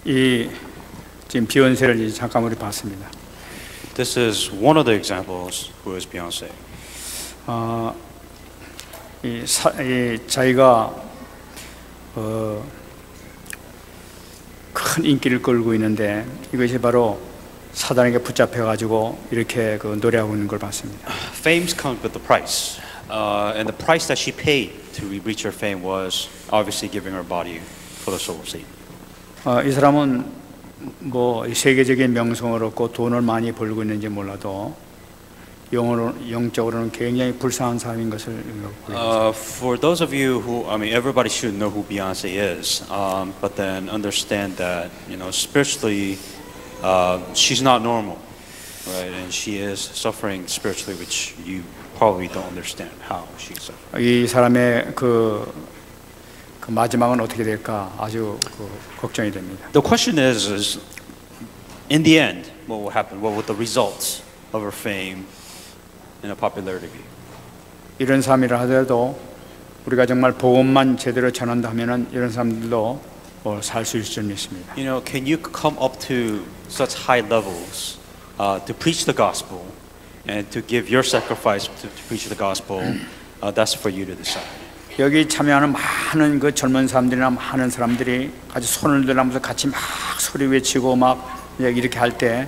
이 지금 비욘세를 잠깐 우리 봤습니다. This is one of the examples who is Beyonce. 자기가 큰 인기를 끌고 있는데 이것이 바로 사단에게 붙잡혀가지고 이렇게 그 노래하고 있는 걸 봤습니다. Fame comes with the price, and the price that she paid to reach her fame was obviously giving her body for the soul of Satan. 이 사람은 뭐 세계적인 명성을 얻고 돈을 많이 벌고 있는지 몰라도 영적으로는 굉장히 불쌍한 사람인 것을 For those of you who, I mean, everybody should know who Beyonce is, but then understand that, you know, spiritually, she's not normal, right? And she is suffering spiritually, which you probably don't understand how she's suffering. 이 사람의 그 마지막은 어떻게 될까 아주 걱정이 됩니다. The question is in the end, what will happen? What will the results of her fame and her popularity be? 이런 삶이라 하더라도 우리가 정말 복음만 제대로 전한다면은 이런 사람들도 살 수 있을 줄 믿습니다. You know, can you come up to such high levels to preach the gospel and to give your sacrifice to preach the gospel? That's for you to decide. 여기 참여하는 많은 그 젊은 사람들이나 많은 사람들이 아주 손을 들면서 같이 막 소리 외치고 막 이렇게 할 때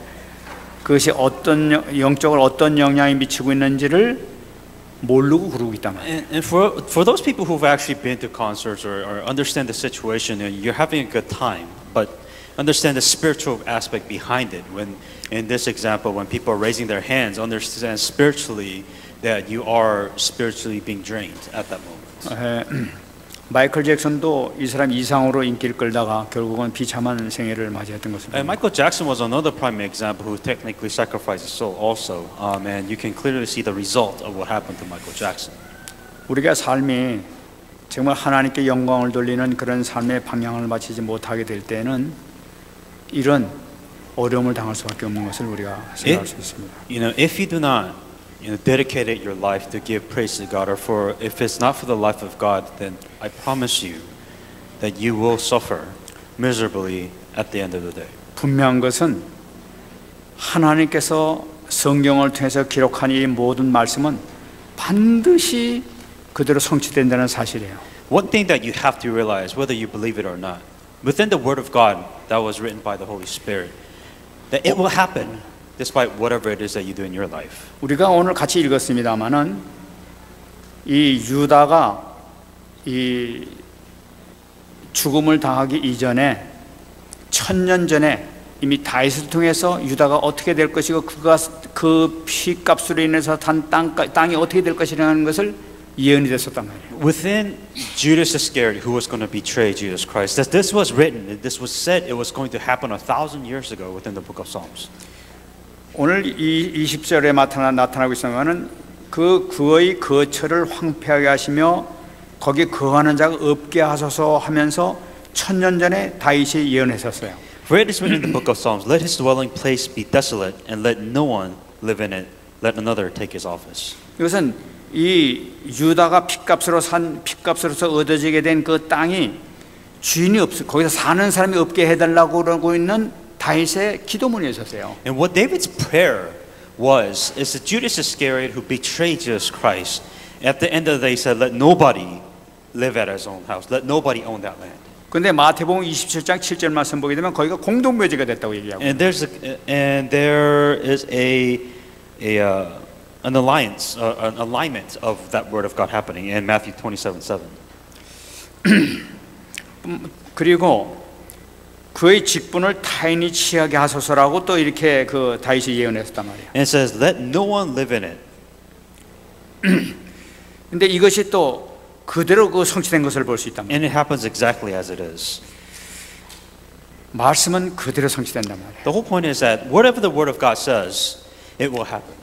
그것이 어떤 영적으로 어떤 영향이 미치고 있는지를 모르고 그러고 있단 말이에요. And for those people who've actually been to concerts or understand the situation, you're having a good time, but understand the spiritual aspect behind it. When in this example, when people are raising their hands, understand spiritually that you are spiritually being drained at that moment. 마이클 잭슨도 이 사람 이상으로 인기를 끌다가 결국은 비참한 생애를 맞이했던 것입니다. And Michael Jackson was another prime example who technically sacrificed his soul also, and you can clearly see the result of what happened to Michael Jackson. 우리가 삶이 정말 하나님께 영광을 돌리는 그런 삶의 방향을 맞추지 못하게 될 때는 이런 어려움을 당할 수밖에 없는 것을 우리가 생각할 수 있습니다. You know, if you do not dedicate your life to give praise to God, or if it's not for the life of God, then I promise you that you will suffer miserably at the end of the day. 분명한 것은 하나님께서 성경을 통해서 기록한 이 모든 말씀은 반드시 그대로 성취된다는 사실이에요. One thing that you have to realize, whether you believe it or not, within the Word of God that was written by the Holy Spirit, that it will happen. Despite whatever it is that you do in your life. 우리가 오늘 같이 읽었습니다마는 이 유다가 이 죽음을 당하기 이전에 1000년 전에 이미 다윗을 통해서 유다가 어떻게 될 것이고 그가 그 피값으로 인해서 단 땅이 어떻게 될 것이라는 것을 예언이 됐었단 말이에요. Within Judas Iscariot, who was going to betray Jesus Christ, that this was written, this was said, it was going to happen 1,000 years ago within the book of Psalms. 오늘 이 20절에 나타나고 있는 것은 그의 거처를 황폐하게 하시며 거기 거하는 자가 없게 하소서 하면서 1000년 전에 다윗이 예언했었어요. For it is written in the book of Psalms, let his dwelling place be desolate, and let no one live in it. Let another take his office. 이것은 이 유다가 핏값으로서 얻어지게 된 그 땅이 주인이 없어 거기서 사는 사람이 없게 해달라고 그러고 있는 다윗의 기도문이었어요. And what David's prayer was is that Judas Iscariot, who betrayed Jesus Christ, at the end of the day said, "Let nobody live at his own house. Let nobody own that land." 그런데 마태복음 27장 7절 말씀 보게 되면 거기가 공동묘지가 됐다고 얘기하고. And there is an alliance, an alignment of that word of God happening in Matthew 27:7. 그리고 그의 직분을 타인이 취하게 하소서라고 또 이렇게 그 다윗이 예언했단 말이에요. And it says, "Let no one live in it." 근데 이것이 또 그대로 그 성취된 것을 볼 수 있단 말이에요. And it happens exactly as it is. 말씀은 그대로 성취된단 말이에요. The whole point is that whatever the word of God says, it will happen.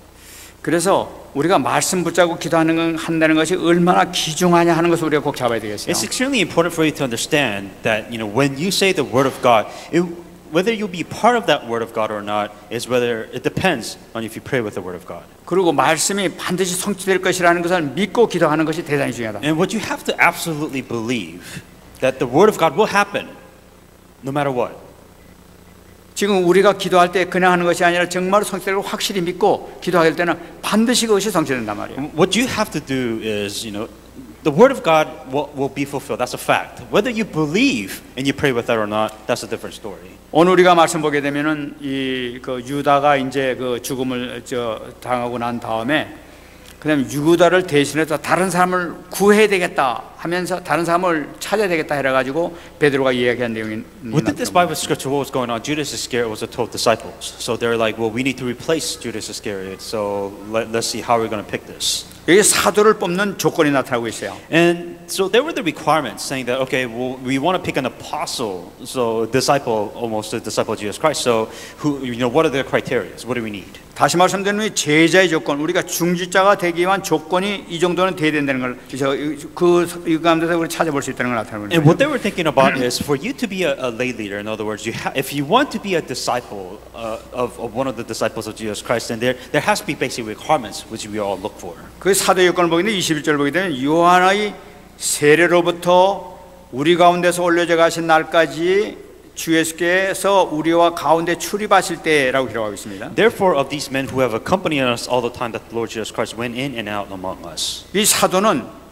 그래서 우리가 말씀 붙잡고 한다는 것이 얼마나 귀중하냐 하는 것을 우리가 꼭 잡아야 되겠어요. It's extremely important for you to understand that, you know, when you say the word of God, whether you'll be part of that word of God or not is whether it depends on if you pray with the word of God. 그리고 말씀이 반드시 성취될 것이라는 것을 믿고 기도하는 것이 대단히 중요하다. And what you have to absolutely believe that the word of God will happen no matter what. 지금 우리가 기도할 때 그냥 하는 것이 아니라 정말 성취를 확실히 믿고 기도할 때는 반드시 그것이 성취된단 말이에요. What you have to do is, the word of God will be fulfilled. That's a fact. Whether you believe and you pray with that or not, that's a different story. 오늘 우리가 말씀 보게 되면은 그 유다가 이제 그 죽음을 당하고 난 다음에 그다음에 유다를 대신해서 다른 사람을 구해야 되겠다 하면서 다른 사람을 찾아야 되겠다 해라 가지고 베드로가 이야기한 내용이 Within this Bible scripture, what was going on? Judas Iscariot was the 12 disciples. So they're like, well, we need to replace Judas Iscariot. So let's see how we're going to pick this. 여기 사도를 뽑는 조건이 나타나고 있어요. And so there were the requirements saying that, okay, well, we want to pick an apostle, so disciple, almost a disciple of Jesus Christ. So what are the criteria? What do we need? 다시 말씀드리면 제자의 조건, 우리가 중지자가 되기 위한 조건이 이 정도는 돼야 된다는 걸 그 가운데서 우리 찾아볼 수 있다는 걸 나타내는 거예요. And what they were thinking about is for you to be a lay leader. In other words, if you want to be a disciple of one of the disciples of Jesus Christ, then there has to be basic requirements which we all look for. 그 사도의 요건을 보게 되면 21절 보게 되면 요한의 세례로부터 우리 가운데서 올려져 가신 날까지 주 예수께서 우리와 가운데 출입하실 때라고 기록하고 있습니다. Therefore, of these men who have accompanied us all the time that the Lord Jesus Christ went in and out among us. 이 사도는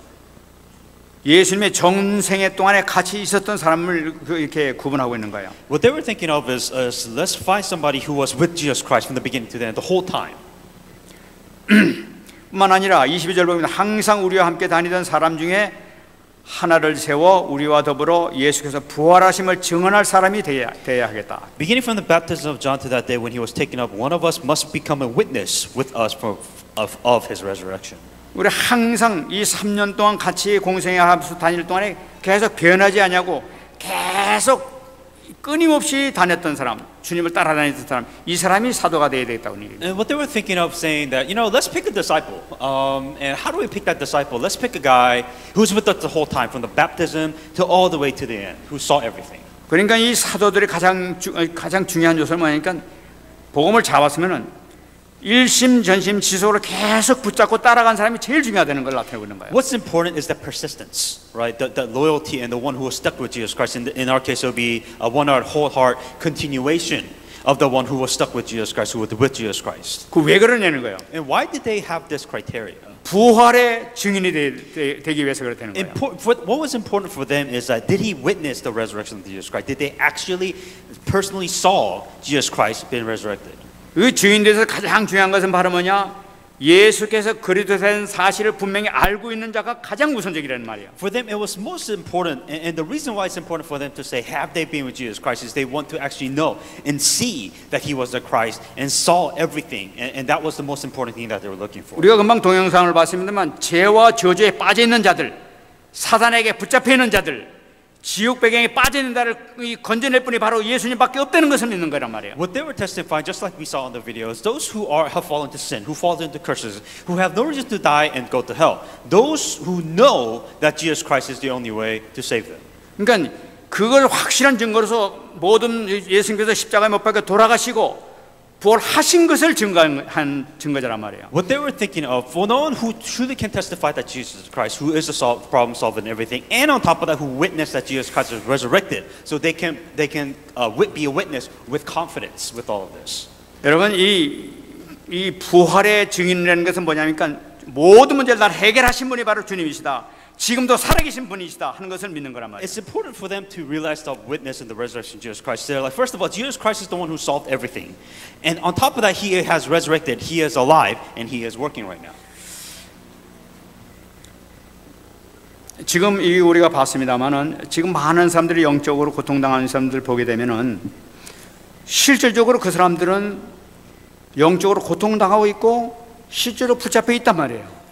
예수님의 전생애 동안에 같이 있었던 사람을 이렇게 구분하고 있는 거예요. What they were thinking of is let's find somebody who was with Jesus Christ from the beginning to the end, the whole time. 뿐만 아니라 22절 보면 항상 우리와 함께 다니던 사람 중에 하나를 세워 우리와 더불어 예수께서 부활하심을 증언할 사람이 돼야 하겠다. Beginning from the baptism of John to that day when he was taken up, one of us must become a witness with us of his resurrection. 우리 항상 이 3년 동안 같이 공생하면서 다닐 동안에 계속 변하지 않냐고 계속 끊임없이 다녔던 사람, 주님을 따라다녔던 사람, 이 사람이 사도가 되어야 되겠다고 얘기해요. And what they were thinking of saying that, let's pick a disciple. And how do we pick that disciple? Let's pick a guy who's with us the whole time, from the baptism to all the way to the end, who saw everything. 그러니까 이 사도들의 가장 중요한 요소는 뭐냐니까 복음을 잡았으면은 일심전심지속으로 계속 붙잡고 따라간 사람이 제일 중요하다는 걸 나타내고 있는 거예요. What's important is the persistence, right? The loyalty and the one who was stuck with Jesus Christ. In our case, it would be a one-heart, whole heart continuation of the one who was stuck with Jesus Christ, who was with Jesus Christ. 그 왜 그러냐는 거예요. And why did they have this criteria? 부활의 증인이 되기 위해서 그렇다는 거예요. What was important for them is that did he witness the resurrection of Jesus Christ? Did they actually personally saw Jesus Christ being resurrected? 그 증인들에서 가장 중요한 것은 바로 뭐냐? 예수께서 그리스도된 사실을 분명히 알고 있는 자가 가장 우선적이라는 말이에요. For them, it was most important, and the reason why it's important for them to say, "Have they been with Jesus Christ?" is they want to actually know and see that He was the Christ and saw everything, and that was the most important thing that they were looking for. 우리가 금방 동영상을 봤습니다만 죄와 저주에 빠져 있는 자들, 사단에게 붙잡혀 있는 자들, 지옥 배경에 빠져 있는 자를 건져낼 분이 바로 예수님밖에 없다는 것을 믿는 거란 말이에요. What they were testifying, just like we saw in the videos, those who have fallen to sin, who fall into curses, who have no reason to die and go to hell, those who know that Jesus Christ is the only way to save them. 그러니까 그걸 확실한 증거로서 모든 예수님께서 십자가에 못 박혀 돌아가시고 부활하신 것을 증거한 증거자란 말이에요. What they were thinking of, for no one who truly can testify that Jesus Christ, who is the problem solver and everything, and on top of that, who witnessed that Jesus Christ was resurrected, so they can be a witness with confidence with all of this. 여러분 이 부활의 증인이라는 것은 뭐냐니까 모든 문제를 다 해결하신 분이 바로 주님이시다. 지금도 살아계신 분이시다 하는 것을 믿는 거란 말이에요. It's important for them to realize the witness in the resurrection of Jesus Christ. They're like, first of all, Jesus Christ is the one who solved everything, and on top of that, He has resurrected. He is alive, and He is working right now. 지금 우리가 봤습니다만은 지금 많은 사람들이 영적으로 고통당하는 사람들 보게 되면은 실질적으로 그 사람들은 영적으로 고통당하고 있고 실제로 붙잡혀 있단 말이에요.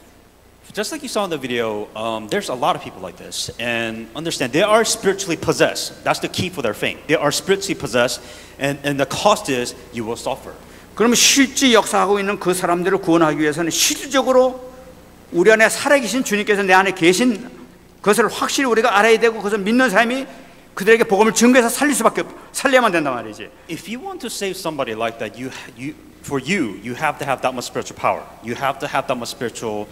Just like you saw in the video, there's a lot of people like this. And understand, they are spiritually possessed. That's the key for their faith. They are spiritually possessed, and the cost is you will suffer. 그러면 실제 역사하고 있는 그 사람들을 구원하기 위해서는 실질적으로 우리 안에 살아계신 주님께서 내 안에 계신 것을 확실히 우리가 알아야 되고 그것을 믿는 사람이 그들에게 복음을 증거해서 살려야만 된단 말이지. If you want to save somebody like that, you have to have that much spiritual power. You have to have that much spiritual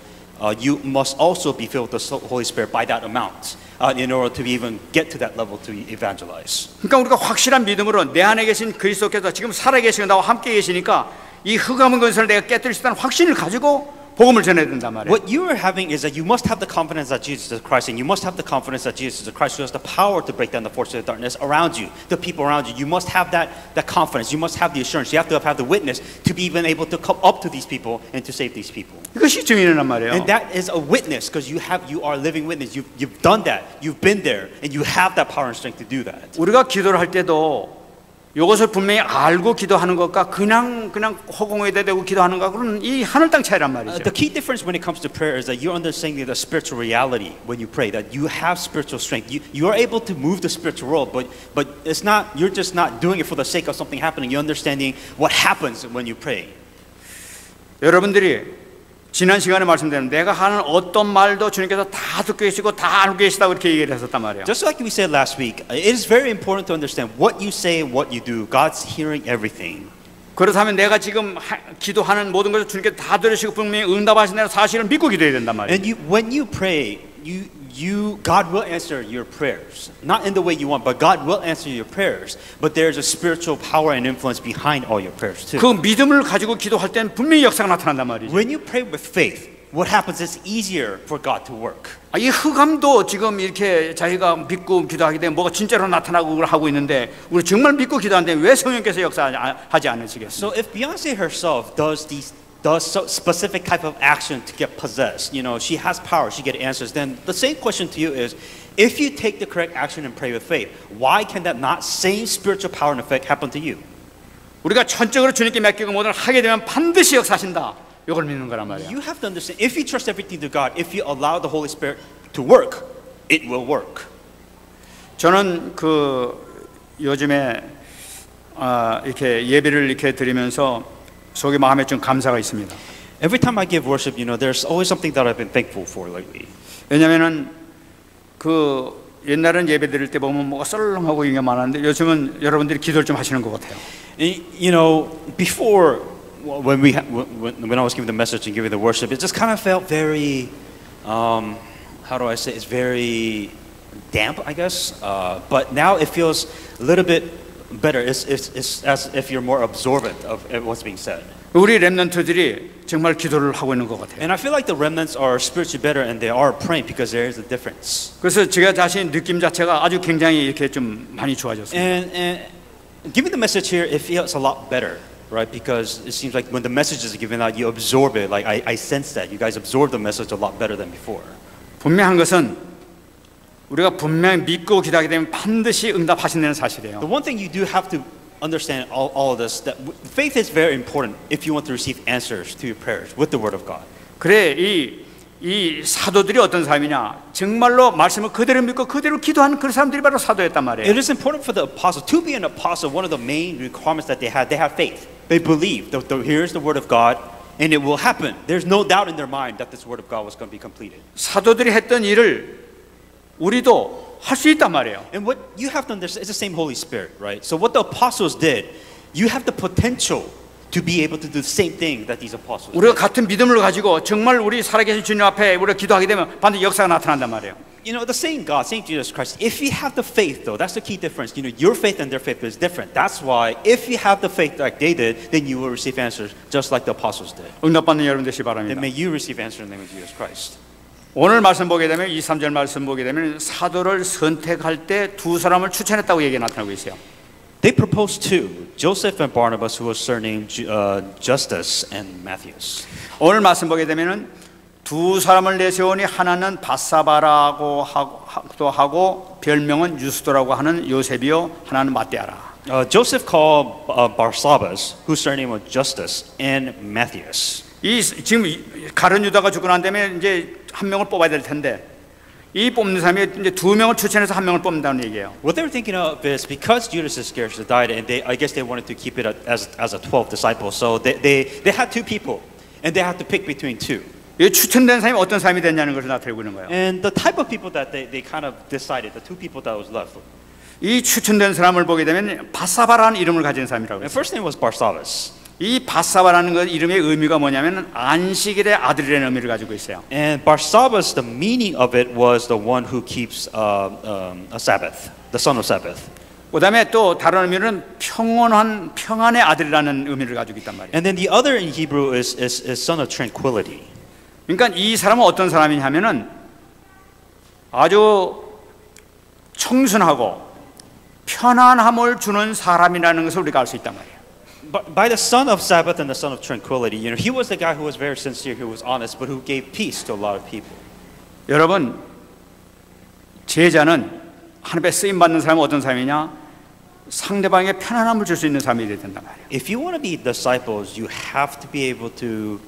you must also be filled with the Holy Spirit by that amount in order to even get to that level to evangelize. 그러니까 우리가 확실한 믿음으로 내 안에 계신 그리스도께서 지금 살아계시고 나와 함께 계시니까 이 흑암의 권세를 내가 깨뜨릴 수 있다는 확신을 가지고 복음을 전해야 된단 말이에요. What you are having is that you must have the confidence that Jesus is Christ, and you must have the confidence that Jesus is Christ who has the power to break down the forces of darkness around you, the people around you. You must have that confidence. You must have the assurance. You have to have the witness to be even able to come up to these people and to save these people. 이것이 증인이란 말이에요. And that is a witness because you are a living witness. You've done that. You've been there, and you have that power and strength to do that. 우리가 기도를 할 때도 이것을 분명히 알고 기도하는 것과 그냥 허공에 대고 기도하는 것 그런 이 하늘 땅 차이란 말이죠. The key difference when it comes to prayer is that you're understanding the spiritual reality when you pray. That you have spiritual strength. You are able to move the spiritual world, but it's not. You're just not doing it for the sake of something happening. You're understanding what happens when you pray. 여러분들이 지난 시간에 말씀드린 내가 하는 어떤 말도 주님께서 다 듣고 계시고 다 알고 계시다고 이렇게 얘기를 했었단 말이에요. Just like we said last week, it is very important to understand what you say and what you do. God's hearing everything. 그렇다면 내가 지금 기도하는 모든 것을 주님께서 다 들으시고 분명히 응답하신다는 사실을 믿고 기도해야 된단 말이에요. And when you pray, God will answer your prayers. Not in the way you want, but God will answer your prayers. But there's a spiritual power and influence behind all your prayers too. 그 믿음을 가지고 기도할 때는 분명히 역사가 나타난단 말이죠. When you pray with faith, what happens is easier for God to work. 이 흑암도 지금 이렇게 자기가 믿고 기도하게 되면 뭐가 진짜로 나타나고 하고 있는데 우리 정말 믿고 기도하는데 왜 성령께서 역사하지 않으시겠어요? So if Beyonce herself does so specific type of action to get possessed, she has power, she gets answers, then the same question to you is, if you take the correct action and pray with faith, why can that not same spiritual power and effect happen to you? 우리가 전적으로 주님께 맡기고 뭐든 하게 되면 반드시 역사하신다. 이걸 믿는 거란 말이야. You have to understand, if you trust everything to God, if you allow the Holy Spirit to work, it will work. 저는 요즘에 이렇게 예배를 이렇게 드리면서 속에 마음에 좀 감사가 있습니다. Every time I give worship, there's always something that I've been thankful for lately. 왜냐면은 옛날은 예배 드릴 때 보면 뭐가 썰렁하고 이게 많았는데 요즘은 여러분들이 기도를 좀 하시는 것 같아요. Before when I was giving the message and giving the worship, it just kind of felt very, how do I say? It's very damp, I guess. But now it feels a little bit better. It's as if you're more absorbent of what's being said. 우리 렘넌트들이 정말 기도를 하고 있는 것 같아요. And I feel like the remnants are spiritually better and they are praying because there is a difference. 그래서 제가 자신 느낌 자체가 아주 굉장히 이렇게 좀 많이 좋아졌습니다. And giving the message here, it feels a lot better, right? Because it seems like when the message is given out, you absorb it. Like I sense that you guys absorb the message a lot better than before. 분명한 것은 우리가 분명히 믿고 기도하게 되면 반드시 응답하신다는 사실이에요. The one thing you do have to understand all of this, that faith is very important if you want to receive answers to your prayers with the Word of God. 그래 이 사도들이 어떤 사람이냐? 정말로 말씀을 그대로 믿고 그대로 기도하는 그 사람들이 바로 사도였단 말이에요. It is important for the apostle to be an apostle. One of the main requirements that they have faith. They believe that here's the Word of God, and it will happen. There's no doubt in their mind that this Word of God was going to be completed. 사도들이 했던 일을 우리도 할 수 있단 말이에요. And what you have to understand is the same Holy Spirit, right? So what the apostles did, you have the potential to be able to do the same thing that these apostles did. 우리가 같은 믿음을 가지고 정말 우리 살아계신 주님 앞에 우리가 기도하게 되면 반드시 역사가 나타난단 말이에요. The same God, same Jesus Christ. If you have the faith, though, that's the key difference. Your faith and their faith is different. That's why, if you have the faith like they did, then you will receive answers just like the apostles did. 응답받는 여러분 되시기 바랍니다. Then may you receive answers in the name of Jesus Christ. 오늘 말씀 보게 되면 2, 3절 말씀 보게 되면 사도를 선택할 때 두 사람을 추천했다고 얘기가 나타나고 있어요. They proposed two, Joseph and Barnabas, who was surnamed Justus and Matthias. 오늘 말씀 보게 되면은 두 사람을 내세우니 하나는 바사바라고 하고 별명은 유스도라고 하는 요셉이요 하나는 마떼아라. Joseph called Barsabbas, whose surname was Justus, and Matthias. 이 지금 가룟 유다가 죽고 난 다음에 이제 한 명을 뽑아야 될 텐데 이 뽑는 사람이 이제 두 명을 추천해서 한 명을 뽑는다는 얘기예요. What they were thinking of is because Judas Iscariot died, and I guess they wanted to keep it as a 12 disciple. So they had two people, and they had to pick between two. 이 추천된 사람이 어떤 사람이 됐냐는 것을 나타내고 있는 거예요. And the type of people that they kind of decided, the two people that was left. 이 추천된 사람을 보게 되면 바사바라는 이름을 가진 사람이라고 The 했어요. first name was Barsabbas. 이 바사바라는 것 이름의 의미가 뭐냐면 안식일의 아들이라는 의미를 가지고 있어요. And Barsabbas, the meaning of it was the one who keeps a Sabbath, the son of Sabbath. 그다음에 또 다른 의미는 평온한 평안의 아들이라는 의미를 가지고 있단 말이에요. And then the other in Hebrew is son of tranquility. 그러니까 이 사람은 어떤 사람이냐면은 아주 청순하고 편안함을 주는 사람이라는 것을 우리가 알 수 있단 말이에요. By the son of Sabbath and the son of tranquility, you know, he was the guy who was very sincere, who was honest, but who gave peace to a lot of people. 여러분, 제자는 하나님의 쓰임 받는 사람은 어떤 사람이냐? 상대방에게 편안함을 줄 수 있는 사람이 되어야 된단 말이에요. If you want to be disciples, you have to be able to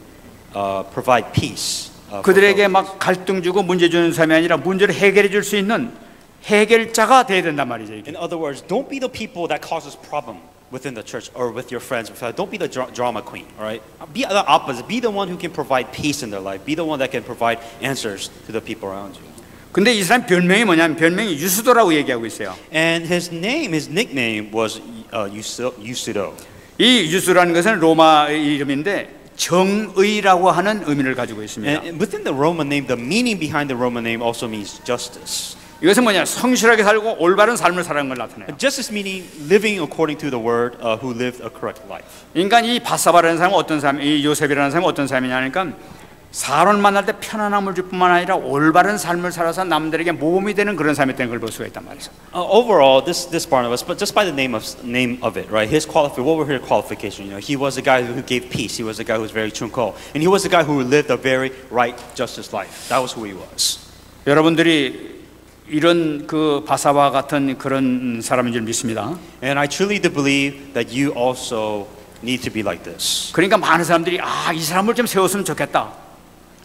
provide peace. 그들에게 막 갈등 주고 문제 주는 사람이 아니라 문제를 해결해 줄 수 있는 해결자가 되어야 된단 말이죠. 이게. In other words, don't be the people that causes problem within the church or with your friends. Don't be the drama queen, all right? Be the opposite. Be the one who can provide peace in their life. Be the one that can provide answers to the people around you. 근데 이 사람 별명이 뭐냐면 별명이 유수도라고 얘기하고 있어요. And his nickname was Yusudo. 이 유수라는 것은 로마 이름인데 정의라고 하는 의미를 가지고 있습니다. And within the Roman name, the meaning behind the Roman name also means justice. 이것은 뭐냐? 성실하게 살고 올바른 삶을 사는 걸 나타내요. Justice meaning living according to the word, who lived a correct life. 그러니까 이 바사바라는 사람은 어떤 사람, 이 요셉이라는 사람은 어떤 사람이냐 하니까 사람을 만날 때 편안함을 줄 뿐만 아니라 올바른 삶을 살아서 남들에게 모범이 되는 그런 삶이었다는 걸 볼 수가 있단 말이죠. Overall, this Barnabas, but just by the name of it, right? What were his qualifications? You know, he was a guy who gave peace. He was a guy who was very truthful, and he was a guy who lived a very right, justice life. That was who he was. 여러분들이 이런 그 바사바 같은 그런 사람인 줄 믿습니다. And I truly do believe that you also need to be like this. 그러니까 많은 사람들이 이 사람을 좀 세웠으면 좋겠다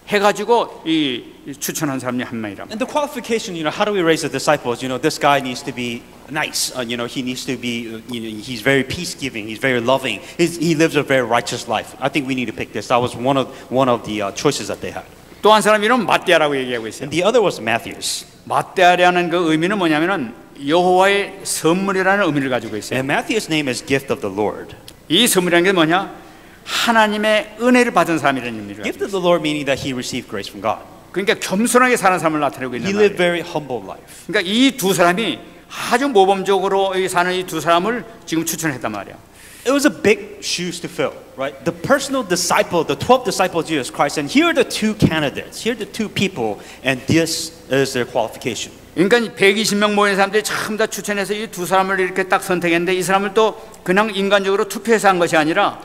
해가지고 이 추천한 사람이 한 명이랍니다. And the qualification, you know, how do we raise the disciples? You know, this guy needs to be nice. You know, he needs to be, he's very peace-giving. He's very loving. He lives a very righteous life. I think we need to pick this. That was one of the choices that they had. 또 한 사람 이름 마띠아라고 얘기하고 있어요. And the other was Matthias. 마띠아라는 그 의미는 뭐냐면은 여호와의 선물이라는 의미를 가지고 있어요. And Matthias' name is gift of the Lord. 이 선물이라는 게 뭐냐? 하나님의 은혜를 받은 사람이라는 의미를 가지고 Gift of the Lord meaning that he received grace from God. 그러니까 겸손하게 사는 삶을 나타내고 있는 He 말이에요. lived very humble life. 그러니까 이 두 사람이 아주 모범적으로 사는 이 두 사람을 지금 추천했단 말이에요. It was a big shoes to fill, right? The personal disciple, the 12 disciples of Jesus Christ, and here are the two candidates. Here are the two people, and this is their qualification. 그러니까 120명 모인 사람들이 전부 다 추천해서 이 두 사람을 이렇게 딱 선택했는데 이 사람을 또 그냥 인간적으로 투표해서 한 것이 아니라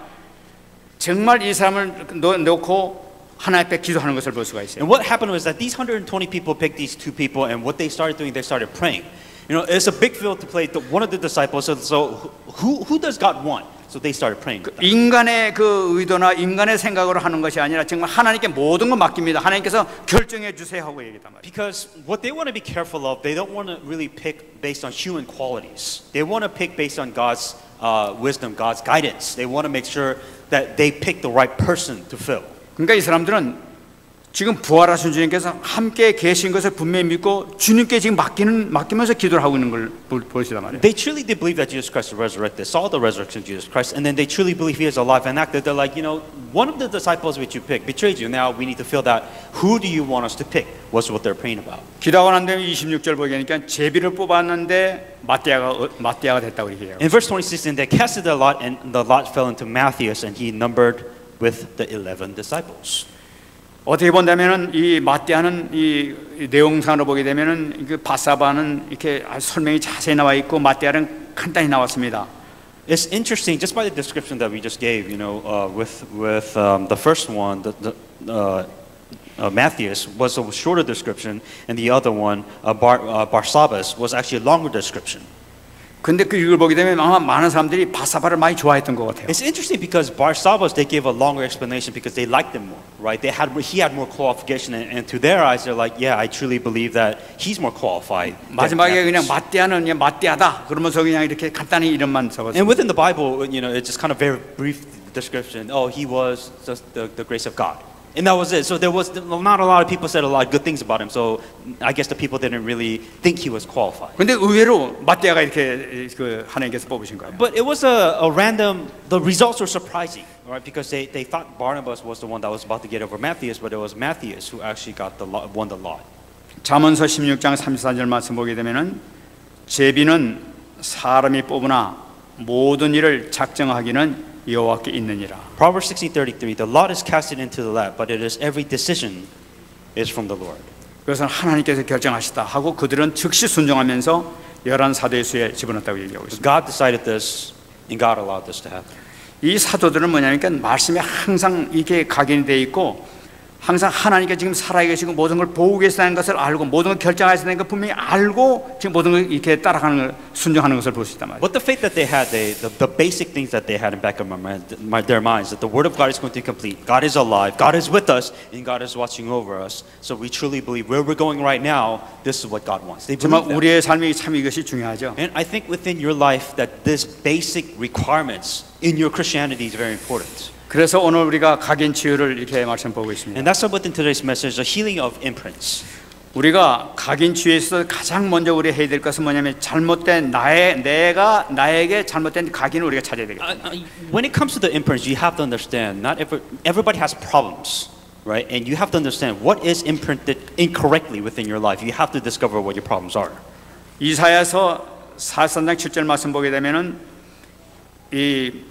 정말 이 사람을 놓고 하나님 앞에 기도하는 것을 볼 수가 있어요. And what happened was that these 120 people picked these two people, and what they started doing, they started praying. You know, it's a big field to play. One of the disciples said, "So who does God want?" So they started praying. 인간의 그 의도나 인간의 생각으로 하는 것이 아니라 정말 하나님께 모든 걸 맡깁니다. 하나님께서 결정해 주세요 하고 얘기했단 말이에요. Because what they want to be careful of, they don't want to really pick based on human qualities. They want to pick based on God's wisdom, God's guidance. They want to make sure that they pick the right person to fill. 그러니까 이 사람들은 지금 부활하신 주님께서 함께 계신 것을 분명히 믿고 주님께 지금 맡기면서 기도를 하고 있는 걸 보시단 말이에요. They truly did believe that Jesus Christ is resurrected, saw the resurrection of Jesus Christ, and then they truly believe He is alive and active. They're like, you know, one of the disciples which you picked betrayed you. Now we need to feel that. Who do you want us to pick? Was what they're praying about. 기도하고 난 다음에 26절 보게 하니까 제비를 뽑았는데 마띠아가 됐다고 이렇게 해요. In verse 26, and they casted their lot, and the lot fell into Matthias, and he numbered with the 11 disciples. 어떻게 본다면은 이 마띠아는 이 내용상으로 보게 되면은 그 바사바는 이렇게 설명이 자세히 나와 있고 마띠아는 간단히 나왔습니다. It's interesting just by the description that we just gave. You know, with the first one, Matthias was a shorter description, and the other one, Barsabbas, was actually a longer description. 근데 그 이걸 보게 되면 아마 많은 사람들이 바사바를 많이 좋아했던 것 같아요. It's interesting because Barsabbas, they gave a longer explanation because they liked him more, right? He had more qualification, and to their eyes, they're like, yeah, I truly believe that he's more qualified. 마지막에 그냥 마띠아는 그냥 마띠아다 그러면서 그냥 이렇게 간단히 이름만 적었어요. And within the Bible, you know, it's just kind of very brief description. Oh, he was just the grace of God. And that was it. So there was not a lot of people said a lot of good things about him. So I guess the people didn't really think he was qualified. 근데 의외로 마띠아가 이렇게 그 하나님께서 뽑으신 거예요. But it was a random. The results were surprising, right? Because they thought Barnabas was the one that was about to get over Matthias, but it was Matthias who actually won the lot. 잠언서 16장 34절 말씀 보게 되면은 제비는 사람이 뽑으나 모든 일을 작정하기는 여호와께 있느니라. Proverbs 16:33. The lot is casted into the lap, but it is every decision is from the Lord. 그것은 하나님께서 결정하시다 하고 그들은 즉시 순종하면서 열한 사도의 수에 집어넣었다고 얘기하고 있습니다. God decided this, and God allowed this to happen. 이 사도들은 뭐냐니까 말씀에 항상 이렇게 각인이 돼 있고 항상 하나님께 지금 살아계시고 모든 걸 보고 계시다는 것을 알고 모든 걸 결정하시다는 걸 분명히 알고 지금 모든 걸 이렇게 따라가는 걸 순종하는 것을 볼 수 있단 말이에요. But the faith that they had, the basic things that they had in back of their minds, that the word of God is going to complete. God is alive, God is with us, and God is watching over us. So we truly believe where we're going right now, this is what God wants. They 정말 believe that. 우리의 삶이 참 이것이 중요하죠. And I think within your life that this basic requirements in your Christianity is very important. 그래서 오늘 우리가 각인 치유를 이렇게 말씀 보고 있습니다. And that's within today's message, the healing of imprints. 우리가 각인 치유에서 가장 먼저 우리 해야 될 것은 뭐냐면 잘못된 나에게 잘못된 각인을 우리가 찾아야 되겠다. When it comes to the imprints, you have to understand not everybody has problems, right? And you have to understand what is imprinted incorrectly within your life. You have to discover what your problems are. 이사야서 43장 7절 말씀 보게 되면은 이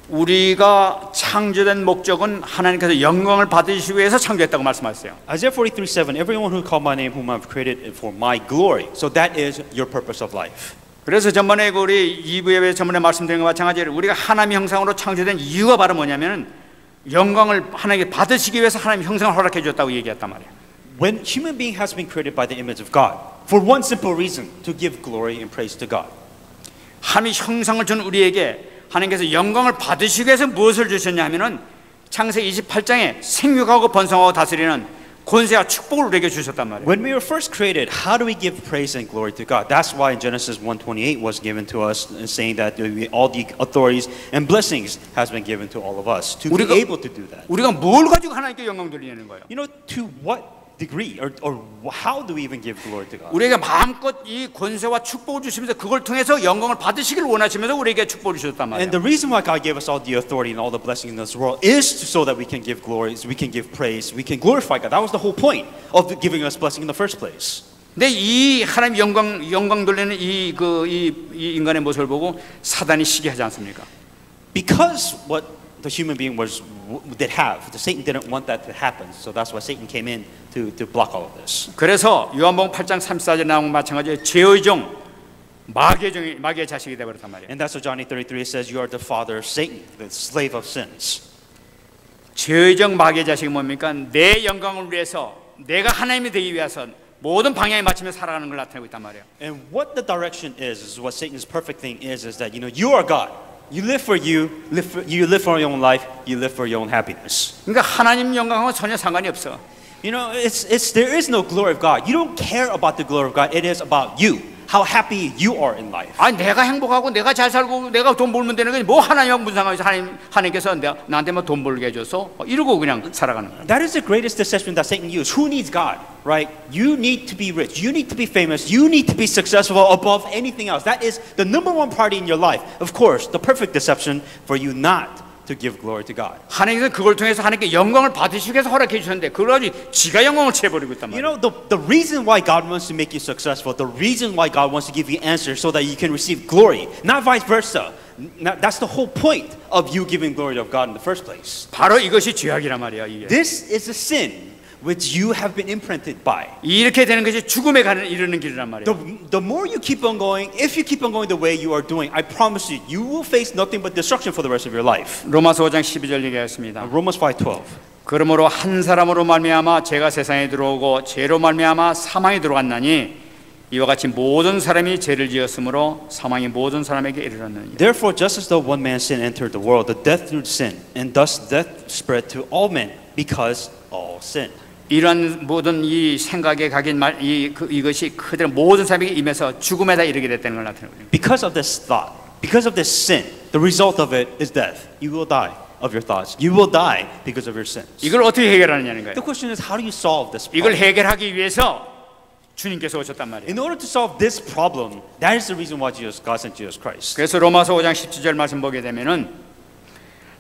우리가 창조된 목적은 하나님께서 영광을 받으시기 위해서 창조했다고 말씀하셨어요. Isaiah 43:7. Everyone who called my name, whom I've created for my glory. So that is your purpose of life. 그래서 전번에 우리 2부 예배 전번에 말씀드린 것과 마찬가지로 우리가 하나님의 형상으로 창조된 이유가 바로 뭐냐면은 영광을 하나님께 받으시기 위해서 하나님의 형상을 허락해 주셨다고 얘기했단 말이에요. When human being has been created by the image of God, for one simple reason, to give glory and praise to God. 하나님의 형상을 준 우리에게 하나님께서 영광을 받으시기 위해서 무엇을 주셨냐면은 창세기 28장에 생육하고 번성하고 다스리는 권세와 축복을 우리에게 주셨단 말이에요. When we were first created, how do we give praise and glory to God? That's why in Genesis 1:28 was given to us, saying that all the authorities and blessings has been given to all of us to be able to do that. 우리가 뭘 가지고 하나님께 영광 돌리는 거예요? You know, to what degree or how do we even give glory to God? 우리에게 마음껏 이 권세와 축복을 주시면서 그걸 통해서 영광을 받으시길 원하시면서 우리에게 축복을 주셨단 말이에요. And the reason why God gave us all the authority and all the blessings in this world is so that we can give glory, we can give praise, we can glorify God. That was the whole point of giving us blessing in the first place. 근데 이 하나님 영광 돌리는 이 인간의 모습을 보고 사단이 시기하지 않습니까? Because what the human being did have, the Satan didn't want that to happen. So that's why Satan came in to block all of this. 그래서 요한복음 8장 34절에 나온 마찬가지로 죄의 종 마귀의 자식이 되어버렸단 말이에요. And that's what John 8:33 says, you are the father of Satan, the slave of sins. 죄의 종 마귀의 자식이 뭡니까? 내 영광을 위해서 내가 하나님이 되기 위해서 모든 방향에 맞추며 살아가는 걸 나타내고 있단 말이에요. And what the direction is what Satan's perfect thing is that you are God. You live for you live for your own life, you live for your own happiness. 그러니까 하나님 영광하고 전혀 상관이 없어. You know, there is no glory of God. You don't care about the glory of God. It is about you. How happy you are in life. 아니 내가 행복하고 내가 잘 살고 내가 돈 벌면 되는 거지 뭐 하나님하고 무슨 상관이지? 하나님께서 나한테 뭐 돈 벌게 해줘서 이러고 그냥 살아가는 거야. That is the greatest deception that Satan used. Who needs God, right? You need to be rich. You need to be famous. You need to be successful above anything else. That is the number one priority in your life. Of course, the perfect deception for you not to give glory to God. 하나님께서 그걸 통해서 하나님께 영광을 받으시기 위해서 허락해 주셨는데 그걸 가지고 지가 영광을 채버리고 있단 You 말이에요. know, the reason why God wants to make you successful, the reason why God wants to give you answers so that you can receive glory, not vice versa. That's the whole point of you giving glory to God in the first place. 바로 이것이 죄악이란 말이야. 이게. This is a sin which you have been imprinted by. 이렇게 되는 것이 죽음에 이르는 길이란 말이야. The more you keep on going, if you keep on going the way you are doing, I promise you, you will face nothing but destruction for the rest of your life. 로마서 5장 12절 얘기하였습니다. Romans 5:12. 그러므로 한 사람으로 말미암아 죄가 세상에 들어오고 죄로 말미암아 사망이 들어왔나니 이와 같이 모든 사람이 죄를 지었으므로 사망이 모든 사람에게 이르렀느니라. Therefore, just as though one man's sin entered the world, the death through sin, and thus death spread to all men because all sinned. 이러한 모든 이 생각에 각인 이것이 그대로 모든 사람에게 임해서 죽음에다 이르게 됐다는 걸 나타내고 있습니다. Because of this thought, because of this sin, the result of it is death. You will die. of your thoughts. You will die because of your sins. 이걸 어떻게 해결하느냐는 거예요. The question is, how do you solve this 이걸 problem? 해결하기 위해서 주님께서 오셨단 말이에요. In order to solve this problem, that is the reason why God sent Jesus Christ. 그래서 로마서 5장 17절 말씀 보게 되면은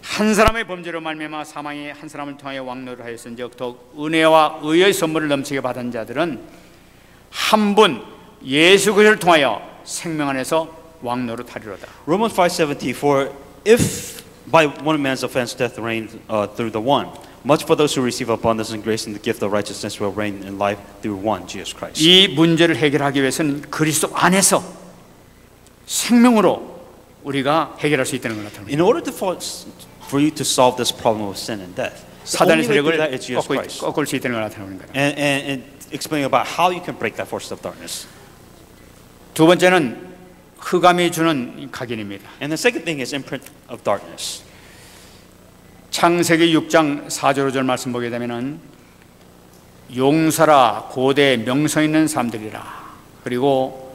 한 사람의 범죄로 말미암아 사망이 한 사람을 통하여 왕노를 하였은즉 더욱 은혜와 의의 선물을 넘치게 받은 자들은 한 분 예수 그리스도를 통하여 생명 안에서 왕노를 타리로다. Romans 5:17. For if by one man's offense death reigned through the one, much for those who receive abundance and grace and the gift of righteousness will reign in life through one, Jesus Christ. 이 문제를 해결하기 위해서는 그리스도 안에서 생명으로 우리가 해결할 수 있다는 걸 나타냅니다. In order for you to solve this problem of sin and death, the 사단의 only way to do 세력을 that is Jesus Christ. 꺾을 수 있다는 걸 나타내는 거예요. And explaining about how you can break that force of darkness. 두 번째는 흑암이 주는 각인입니다. And the second thing is imprint of darkness. 창세기 6장 4절 5절 말씀 보게 되면은 용사라 고대 명성 있는 사람들이라 그리고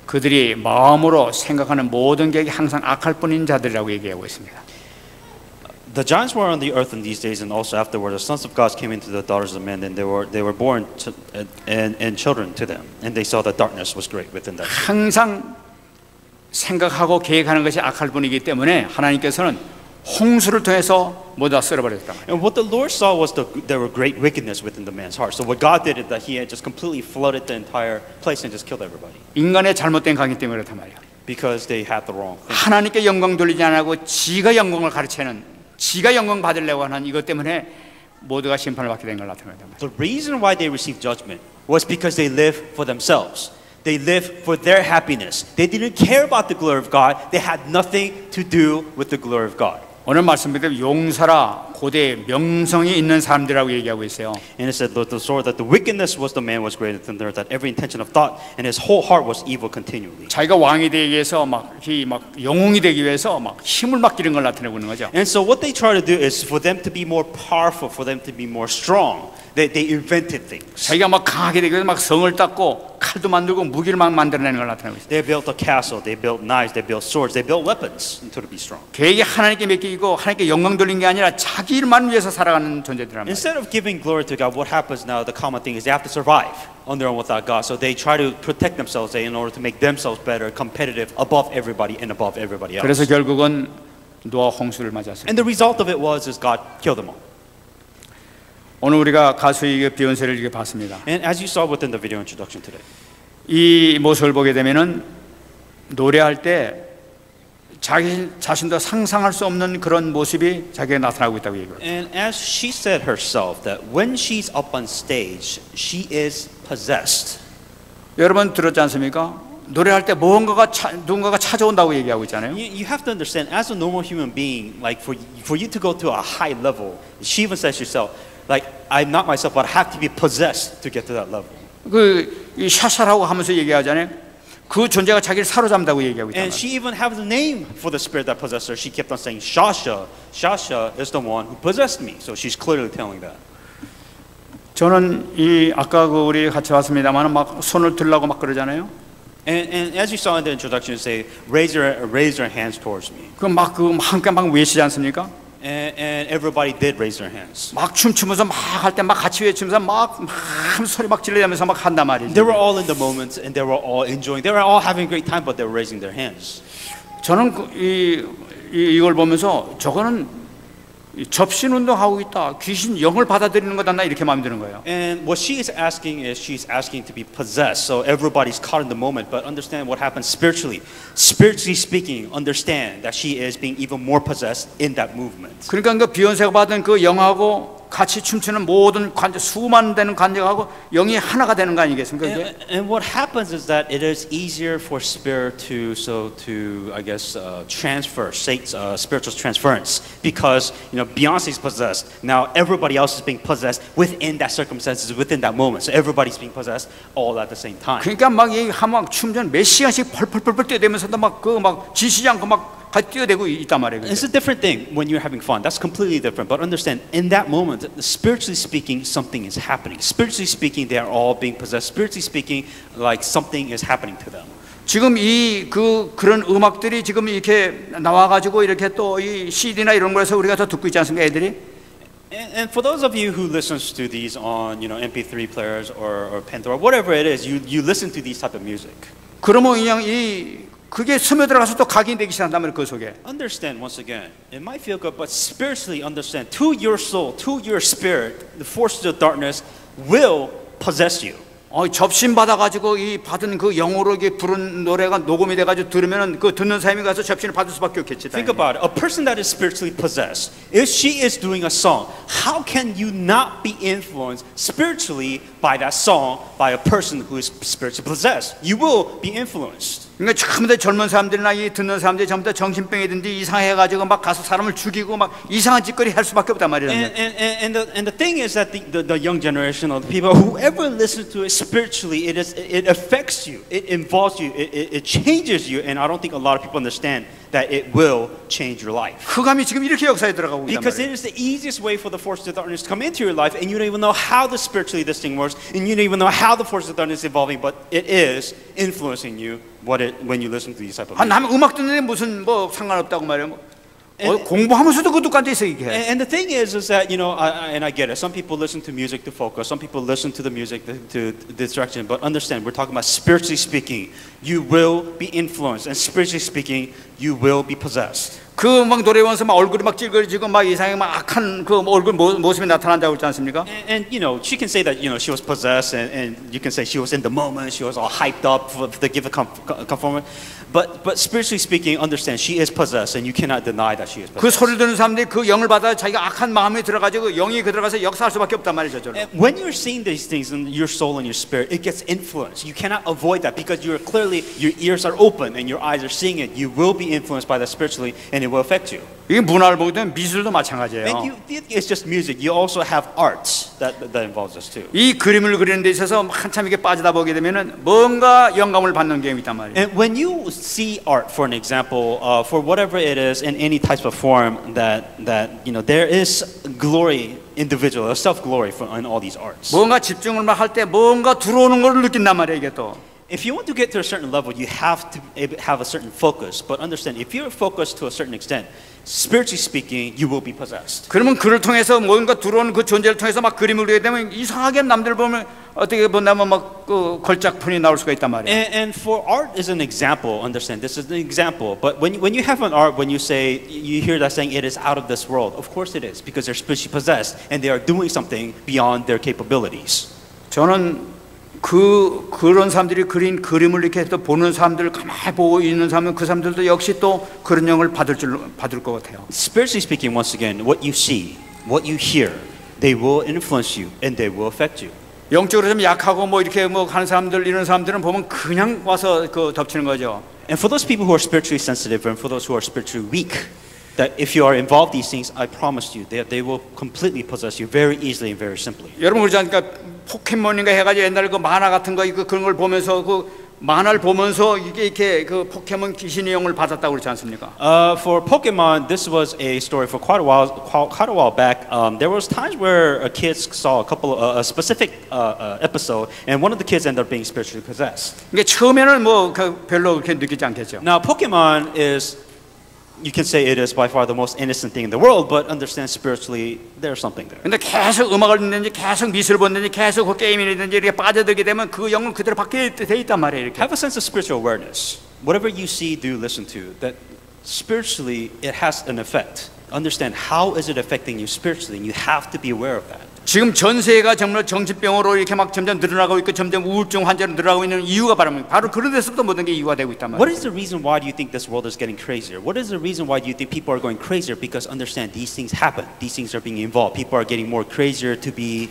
그들이 마음으로 생각하는 모든 계획이 항상 악할 뿐인 자들이라고 얘기하고 있습니다. The giants were on the earth in these days, and also afterward, the sons of God came into the daughters of men, and they were born and children to them, and they saw that darkness was great within them. 항상 생각하고 계획하는 것이 악할 뿐이기 때문에 하나님께서는 홍수를 통해서 모두 다 쓸어버렸다. And what the Lord saw was there were great wickedness within the man's heart. So what God did is that He had just completely flooded the entire place and just killed everybody 인간의 잘못된 각인 때문에 그렇단 말이야. because they had the wrong thing. 하나님께 영광 돌리지 않고 지가 영광을 가르치는 지가 영광 받으려고 하는 이것 때문에 모두가 심판을 받게 된 걸 나타냅니다. The reason why they received judgment was because they lived for themselves. They lived for their happiness. They didn't care about the glory of God. They had nothing to do with the glory of God. 오늘 말씀드린 용사라 고대 명성이 있는 사람들이라고 얘기하고 있어요. And it said the sword that the wickedness was the man was greater than there, that every intention of thought and his whole heart was evil continually. 자기가 왕이 되기 위해서 막 영웅이 되기 위해서 막 힘을 막 기른 걸 나타내고 있는 거죠. And so what they try to do is for them to be more powerful, for them to be more strong. They invented things. 자기가 막 강하게 되기 위해서 막 성을 닦고 칼도 만들고 무기를 막 만들어내는 걸 나타내고 있어요. They built a castle, they built knives, they built swords, they built weapons to be strong. 계획이 하나님께 맡기고 하나님께 영광 돌린 게 아니라 자기 일만 위해서 살아가는 존재들이란 말이에요. Instead of giving glory to God, what happens now, the common thing is they have to survive on their own without God. So they try to protect themselves in order to make themselves better, competitive, above everybody and above everybody else. 그래서 결국은 노아 홍수를 맞았어요. And the result of it was God killed them all. 오늘 우리가 가수의 비욘세를 이렇게 봤습니다. And as you saw within the video introduction today, 이 모습을 보게 되면은 노래할 때 자기 자신도 상상할 수 없는 그런 모습이 자기가 나타나고 있다고 얘기해요. and as she said herself, that when she's up on stage, she is possessed. 여러분 들었지 않습니까? 노래할 때 누군가가 찾아온다고 얘기하고 있잖아요. You have to understand, as a normal human being, like for you to go to a high level, she even says herself, like I'm not myself, but I have to be possessed to get to that level. 이 샤샤라고 하면서 얘기하잖아요. 그 존재가 자기를 사로잡는다고 얘기하고 있단 And 말이에요. she even has a name for the spirit that possessed her. She kept on saying, Shasha. Shasha is the one who possessed me. So she's clearly telling that. 저는 이 아까 우리 같이 왔습니다만 막 손을 들라고 막 그러잖아요. And as you saw in the introduction, say, raise your hands towards me. 그 함께 막 외치지 않습니까? And everybody did raise their hands. 막 춤추면서 막 할 때 막 같이 외치면서 막 소리 막 질러대면서 막 한단 말이죠. They were all in the moment and they were all enjoying. They were all having a great time, but they were raising their hands. 저는 이걸 보면서 저거는 접신 운동하고 있다. 귀신 영을 받아들이는 거다. 나 이렇게 마음에 드는 거예요. And what she is asking is she's asking to be possessed. So everybody's caught in the moment, but understand what happens spiritually. Spiritually speaking, understand that she is being even more possessed in that movement. 그러니까 그 비욘세가 받은 그 영하고 같이 춤추는 모든 관객 수만 되는 관객하고 영이 하나가 되는 거 아니겠습니까? 이게? And what happens is that it is easier for spirit to I guess transfer, spiritual transference, because Beyonce's possessed. Now everybody else is being possessed within that circumstances, within that moment. So everybody's being possessed all at the same time. 그러니까 막 춤전 몇 시간씩 펄펄펄펄 뛰어대면서도 막 지시지 않고 막 같이 뛰어대고 있단 말이에요. It's a different thing when you're having fun. That's completely different. But understand, in that moment, spiritually speaking, something is happening. Spiritually speaking, they are all being possessed. Spiritually speaking, like something is happening to them. 지금 그런 음악들이 지금 이렇게 나와가지고 이렇게 또 이 CD나 이런 거에서 우리가 더 듣고 있지 않습니까, 애들이? And for those of you who listens to these on, MP3 players or Pandora, whatever it is, you listen to these type of music. 그러면 그냥 그게 스며들어가서 또 각인되기 시작한단 말이에요, 그 속에. Understand once again, it might feel good, but spiritually understand, to your soul, to your spirit, the forces of darkness will possess you. 접신 받아가지고 이 받은 그 영어로 부른 노래가 녹음이 돼가지고 들으면은 그 듣는 사람이 가서 접신을 받을 수밖에 없겠지. Think about it. A person that is spiritually possessed, if she is doing a song, how can you not be influenced spiritually by that song by a person who is spiritually possessed? You will be influenced. 그러니까 전부 다 젊은 사람들이나 이 듣는 사람들이 전부 다 정신병이든지 이상해가지고 막 가서 사람을 죽이고 막 이상한 짓거리 할 수밖에 없단 말이에요. And the thing is that the young generation of the people, whoever listens to it spiritually, it affects you, it involves you, it changes you, and I don't think a lot of people understand that it will change your life. 흑암이 지금 이렇게 역사에 들어가고 있단 Because 말이에요. it is the easiest way for the forces of darkness to come into your life, and you don't even know how spiritually this thing works, and you don't even know how the forces of darkness is evolving, but it is influencing you when you listen to these type of music. 남 음악 듣는데 무슨 뭐 상관없다고 말이에요. 공부하면서도 그 뚝간데 있어 이게. And the thing is that and I get it. Some people listen to music to focus. Some people listen to the music to distraction. But understand, we're talking about spiritually speaking. You will be influenced, and spiritually speaking, you will be possessed. 그 막 노래 보면서 막 얼굴이 막 찔거리지고 막 이상하게 막 악한 그 얼굴 모습이 나타난다고 그러지 않습니까? And she can say that she was possessed, and you can say she was in the moment. She was all hyped up to give a conformity. But spiritually speaking, understand she is possessed, and you cannot deny that she is possessed. 그 소리를 듣는 사람들이 그 영을 받아 자기가 악한 마음에 들어가지고 영이 그 들어가서 역사할 수밖에 없단 말이죠. 저는. And when you're seeing these things in your soul and your spirit, it gets influenced. You cannot avoid that because your ears are open and your eyes are seeing it. You will be influenced by that spiritually, and it will affect you. 이게 문화를 보게 되면 미술도 마찬가지예요. And you think it's just music. You also have arts that involves us too. 이 그림을 그리는 데 있어서 한참 이게 빠지다 보게 되면은 뭔가 영감을 받는 게 있단 말이에요. And when you see art, for an example, for whatever it is in any type of form, that there is glory, individual, self glory in all these arts. 뭔가 집중을 막 할 때 뭔가 들어오는 걸 느낀단 말이에요, 이게 또. If you want to get to a certain level, you have to have a certain focus. But understand, if you're focused to a certain extent, spiritually speaking, you will be possessed. 그러면 그를 통해서 뭔가 들어오는 그 존재를 통해서 막 그림을 그리게 되면 이상하게 남들 보면 어떻게 본다면 막 그 걸작품이 나올 수가 있단 말이에요. And for art is an example. Understand, this is an example. But when you have an art, when you hear that saying it is out of this world, of course it is, because they're spiritually possessed and they are doing something beyond their capabilities. 저는 그런 사람들이 그린 그림을 이렇게 또 보는 사람들을 가만히 보고 있는 사람은 그 사람들도 역시 또 그런 영을 받을 것 같아요. Spiritually speaking, once again, what you see, what you hear, they will influence you and they will affect you. 영적으로 좀 약하고 뭐 이렇게 뭐 하는 사람들 이런 사람들은 보면 그냥 와서 그 덮치는 거죠. And for those people who are spiritually sensitive and for those who are spiritually weak, that if you are involved in these things, I promise you, they will completely possess you very easily and very simply. 여러분 그러지 않습니까? 포켓몬인가 해가지고 옛날 그 만화 같은 거 그런 걸 보면서 그 만화를 보면서 이게 이렇게 그 포켓몬 귀신의 영을 받았다고 그러지 않습니까? For Pokemon, this was a story for quite a while back. There was times where kids saw a specific episode, and one of the kids ended up being spiritually possessed. 이게 처음에는 뭐 별로 그렇게 느끼지 않겠죠. Now, Pokemon is, you can say it is by far the most innocent thing in the world, but understand spiritually there's something there. 근데 계속 음악을 듣는지 계속 미술을 보는지 계속 그 게임이든지 이렇게 빠져들게 되면 그 영은 그대로 받게 돼 있단 말이에요. 이렇게. Have a sense of spiritual awareness. Whatever you see, do, listen to, that spiritually it has an effect. Understand how is it affecting you spiritually, and you have to be aware of that. 지금 전 세계가 정말 정신병으로 이렇게 막 점점 늘어나고 있고 점점 우울증 환자로 늘어나고 있는 이유가 바로 그런 데서부터 모든 게 이유가 되고 있단 말이에요. What is the reason why do you think this world is getting crazier? What is the reason why do you think people are going crazier? Because understand these things happen. These things are being involved. People are getting more crazier to be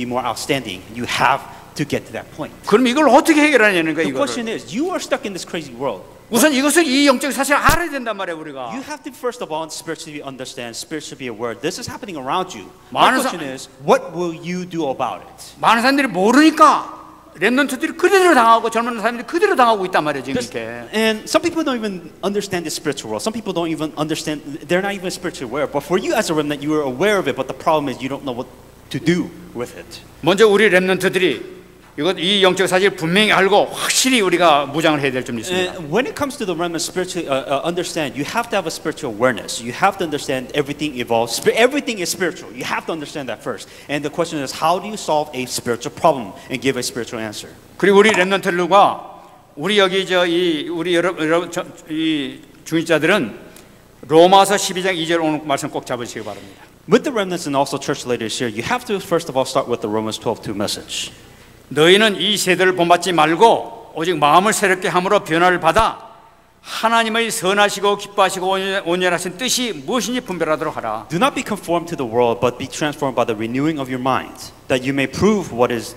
more outstanding. You have to get to that point. 그럼 이걸 어떻게 해결하냐는 거예요. The question is, you are stuck in this crazy world. 우선 이것을 이 영적 사실을 알아야 된단 말이에요, 우리가. You have to first of all spiritually understand, spiritually be aware. This is happening around you. My question is, what will you do about it? 많은 사람들이 모르니까 렘넌트들이 그대로 당하고 젊은 사람들이 그대로 당하고 있단 말이에요, 지금 이렇게. And some people don't even understand the spiritual world. Some people don't even understand. They're not even spiritually aware. But for you as a remnant, you are aware of it. But the problem is you don't know what to do with it. 먼저 우리 렘넌트들이 이 영적 사실 분명히 알고 확실히 우리가 무장을 해야 될 점이 있습니다. And when it comes to the realm of spiritual, understand, you have to have a spiritual awareness. You have to understand everything evolves. Everything is spiritual. You have to understand that first. And the question is, how do you solve a spiritual problem and give a spiritual answer? 그리고 우리 렘넌트들과 우리 여기 우리 이 중직자들은 로마서 12장 2절 오늘 말씀 꼭 잡으시기 바랍니다. With the remnants and also church leaders here, you have to first of all start with the Romans 12:2 message. 너희는 이 세대를 본받지 말고 오직 마음을 새롭게 함으로 변화를 받아 하나님의 선하시고 기뻐하시고 온전하신 뜻이 무엇인지 분별하도록 하라. Do not be conformed to the world, but be transformed by the renewing of your mind, that you may prove what is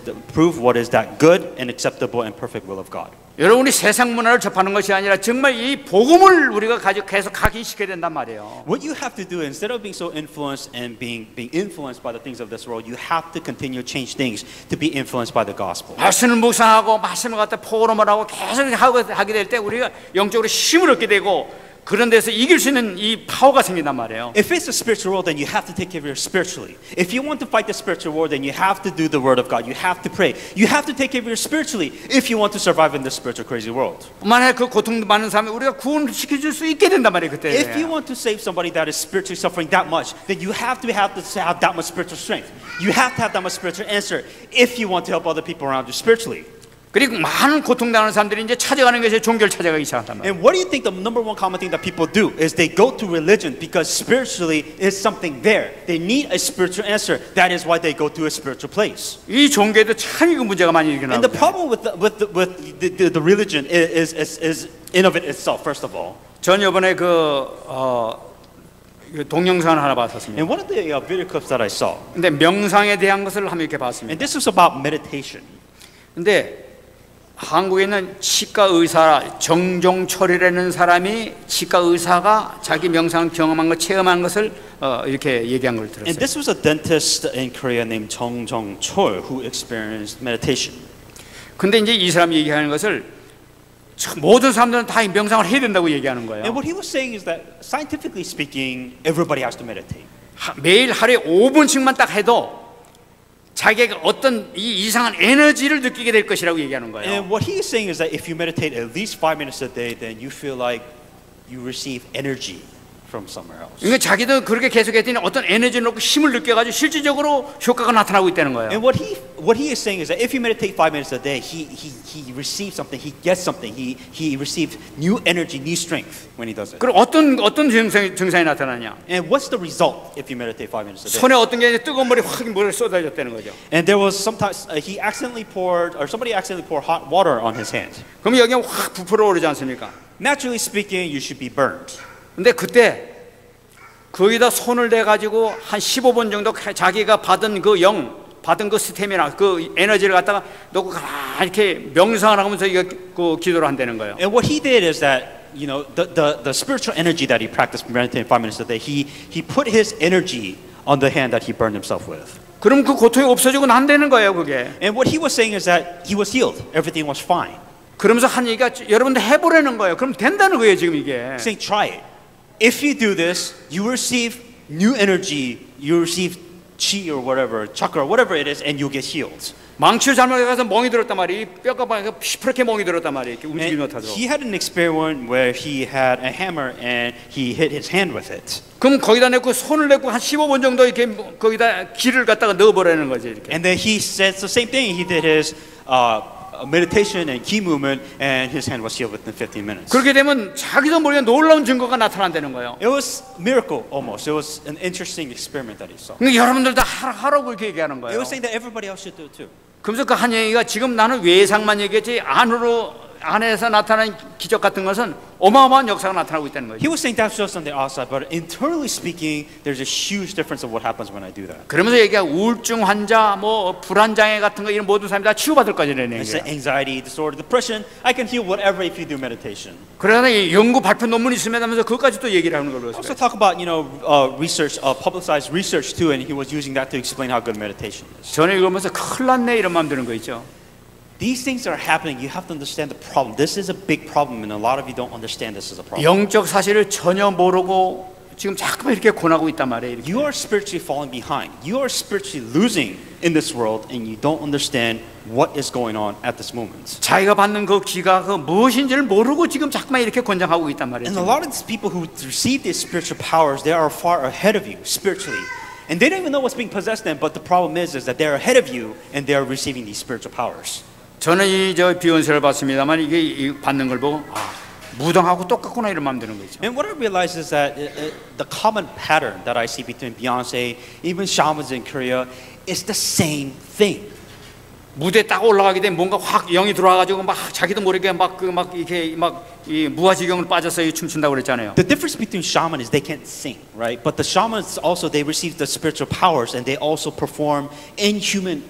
that good and acceptable and perfect will of God. 여러분이 세상 문화를 접하는 것이 아니라 정말 이 복음을 우리가 계속 각인시켜야 된단 말이에요. What you have to do instead of being so influenced and being influenced by the things of this world, you have to continue to change things to be influenced by the gospel. 말씀을 묵상하고 말씀을 갖다 포럼을 하고 계속 하게 될 때 우리가 영적으로 힘을 얻게 되고 그런 데서 이길 수 있는 이 파워가 생긴단 말이에요. If it's a spiritual war, then you have to take care of it spiritually. If you want to fight the spiritual war, then you have to do the word of God. You have to pray. You have to take care of it spiritually if you want to survive in this spiritual crazy world. 만약에 그 고통받는 사람이 우리가 구원시켜줄 수 있게 된단 말이에요 그때. If you want to save somebody that is spiritually suffering that much, then you have to have that much spiritual strength. You have to have that much spiritual answer if you want to help other people around you spiritually. 그리고 많은 고통당하는 사람들이 이제 찾아가는 것이 종교를 찾아가기 시작한단 말이에요. And what do you think the number one common thing that people do is they go to religion because spiritually is something there. They need a spiritual answer. That is why they go to a spiritual place. 이 종교에도 참 이거 문제가 많이 일어나요. And the problem with the religion is in of it itself. First of all, 전 이번에 동영상 하나 봤었습니다. and one of the video clips that I saw, 근데 명상에 대한 것을 한번 이렇게 봤습니다. and this was about meditation. 근데 한국에 있는 치과 의사 정종철이라는 사람이 치과 의사가 자기 명상 경험한 것 체험한 것을 이렇게 얘기한 걸 And 들었어요. this was a dentist in Korea named Jung Chol who experienced meditation. 근데 이제 이 사람이 얘기하는 것을 모든 사람들은 다 명상을 해야 된다고 얘기하는 거예요. And what he was saying is that scientifically speaking, everybody has to meditate. 매일 하루에 5분씩만 딱 해도 자기가 어떤 이 이상한 에너지를 느끼게 될 것이라고 얘기하는 거예요. And what he is saying is that if you meditate at least 5 minutes a day, then you feel like you receive energy from somewhere else. 그러니까 자기도 그렇게 계속했더니 어떤 에너지를 넣고 힘을 느껴가지고 실질적으로 효과가 나타나고 있다는 거예요. And what he is saying is that if you meditate 5 minutes a day, he receives something, he gets something, he receives new energy, new strength when he does it. 그럼 어떤 증상이 나타나냐? And what's the result if you meditate 5 minutes a day? 손에 어떤 게 뜨거운 물이 확 쏟아졌다는 거죠. And there was sometimes somebody accidentally poured hot water on his hand. 그럼 여기 확 부풀어 오르지 않습니까? Naturally speaking, you should be burned. 근데 그때 거기다 손을 대 가지고 한 15분 정도 자기가 받은 그 스태미나 그 에너지를 갖다가 놓고 이렇게 명상을 하면서 그 기도를 한다는 거예요. And what he did is that the spiritual energy that he practiced meditating 5 minutes a day, he put his energy on the hand that he burned himself with. 그럼 그 고통이 없어지고 난다는 거예요, 그게. And what he was saying is that he was healed. Everything was fine. 그러면서 한 얘기가 여러분들 해보라는 거예요. 그럼 된다는 거예요, 지금 이게. Saying, try it. If you do this, you receive new energy, you receive chi or whatever, chakra, whatever it is, and you'll get healed. 망치를 잘못해서 멍이 들었단 말이에요. 뼈가 시퍼렇게 멍이 들었단 말이에요. 이렇게 움직이지 And 못하도록. he had an experiment where he had a hammer and he hit his hand with it. 그럼 거기다 내고 손을 내고 한 15분 정도 이렇게 거기다 기를 갖다가 넣어버리는 거지 이렇게. And then he said the same thing. He did his meditation and key movement, and his hand was healed within 15 minutes. 그렇게 되면 자기도 모르게 놀라운 증거가 나타난다는 거예요. It was miracle almost. It was an interesting experiment that he saw. 그러니까 여러분들 다 하라고 이렇게 얘기하는 It 거예요. was saying that everybody else should do it too. 그래서 그 한 얘기가 지금 나는 외상만 얘기했지 안에서 나타나는 기적 같은 것은 어마어마한 역사가 나타나고 있다는 거죠. He was saying that's just on the outside, but internally speaking, there's a huge difference of what happens when I do that. 그러면서 얘기가 우울증 환자, 불안 장애 같은 거 이런 모든 사람이 다 치유받을 거라는 It's 얘기예요. anxiety, disorder, depression. I can heal whatever if you do meditation. 그러나 이 연구 발표 논문이 있으면 하면서 그것까지 또 얘기를 하는 걸로 Also 봤어요. talk about research, publicized research too, and he was using that to explain how good meditation is. 저는 읽으면서 큰일 났네 이런 마음 드는 거 있죠. These things are happening. You have to understand the problem. This is a big problem, and a lot of you don't understand this is a problem. 영적 사실을 전혀 모르고 지금 자꾸만 이렇게 고나고 있단 말이에요. 이렇게. You are spiritually falling behind. You are spiritually losing in this world, and you don't understand what is going on at this moment. 자기가 받는 그 기가 그 무엇인지를 모르고 지금 자꾸만 이렇게 권장하고 있단 말이에요. And a lot of these people who receive these spiritual powers, they are far ahead of you spiritually. And they don't even know what's being possessed them, but the problem is that they're ahead of you and they're receiving these spiritual powers. 저는 이 저 비욘세를 봤습니다만 이게 받는 걸 보고 무당하고 똑같구나 이런 마음 드는 거죠. And what I realize is that the common pattern that I see between Beyonce, even shamans in Korea, is the same thing. 무대에 딱 올라가게 되면 뭔가 확 영이 들어와가지고 막 자기도 모르게 막 이렇게 막 이 무아지경을 빠져서 춤춘다고 그랬잖아요. The difference between shaman is they can't sing, right? But the shamans also they receive the spiritual powers and they also perform inhuman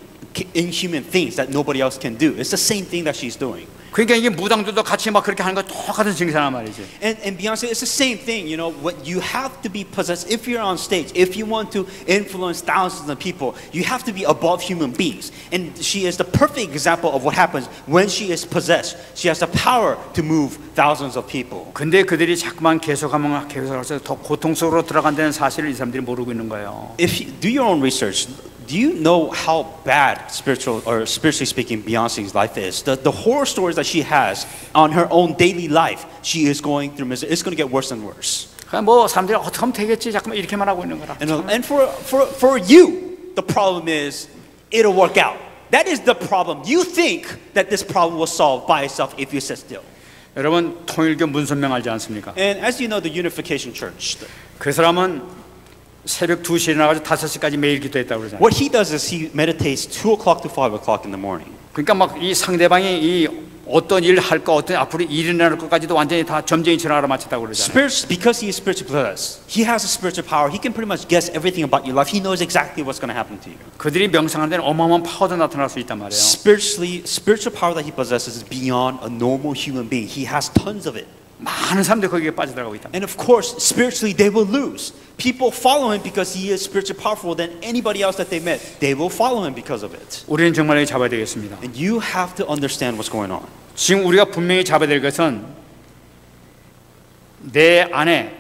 things that nobody else can do. It's the same thing that she's doing. 그러니까 이게 무당들도 같이 막 그렇게 하는 거 똑같은 증상란 말이지. And Beyonce, it's the same thing. You know, what you have to be possessed if you're on stage. If you want to influence thousands of people, you have to be above human beings. And she is the perfect example of what happens when she is possessed. She has the power to move thousands of people. 근데 그들이 자꾸만 계속하면 계속해서 더 고통 속으로 들어간다는 사실을 이 사람들이 모르고 있는 거예요. If you do your own research, do you know how bad spiritually speaking Beyonce's life is? The horror stories that she has on her own daily life, she is going through misery. It's going to get worse and worse. 그러니까 뭐 사람들이 어떻게 하면 되겠지 자꾸만 이렇게만 하고 있는 거라. And for you, the problem is it'll work out. That is the problem. You think that this problem will solve by itself if you sit still. 여러분 통일교 문선명 알지 않습니까? And as you know, the Unification Church, 그 사람은 새벽 2시에 나가서 5시까지 매일 기도했다고 그러잖아요. what he does is he meditates 2 o'clock to 5 o'clock in the morning. 그러니까 막 이 상대방이 이 어떤 일을 할까 어떤 앞으로 일이 일어날 것까지도 완전히 다 점쟁이처럼 알아맞혔다고 그러잖아요. Because he is spiritually possessed, he has a spiritual power. He can pretty much guess everything about your life. He knows exactly what's going to happen to you. 그들이 명상하는 데는 어마어마한 파워도 나타날 수 있단 말이에요. Spiritual power that he possesses is beyond a normal human being. He has tons of it. 많은 사람들이 거기에 빠져들어가고 있다. And of course, spiritually they will lose. People follow him because he is spiritually powerful than anybody else that they met. They will follow him because of it. 우리는 정말 여기 잡아야 되겠습니다. And you have to understand what's going on. 지금 우리가 분명히 잡아야 될 것은 내 안에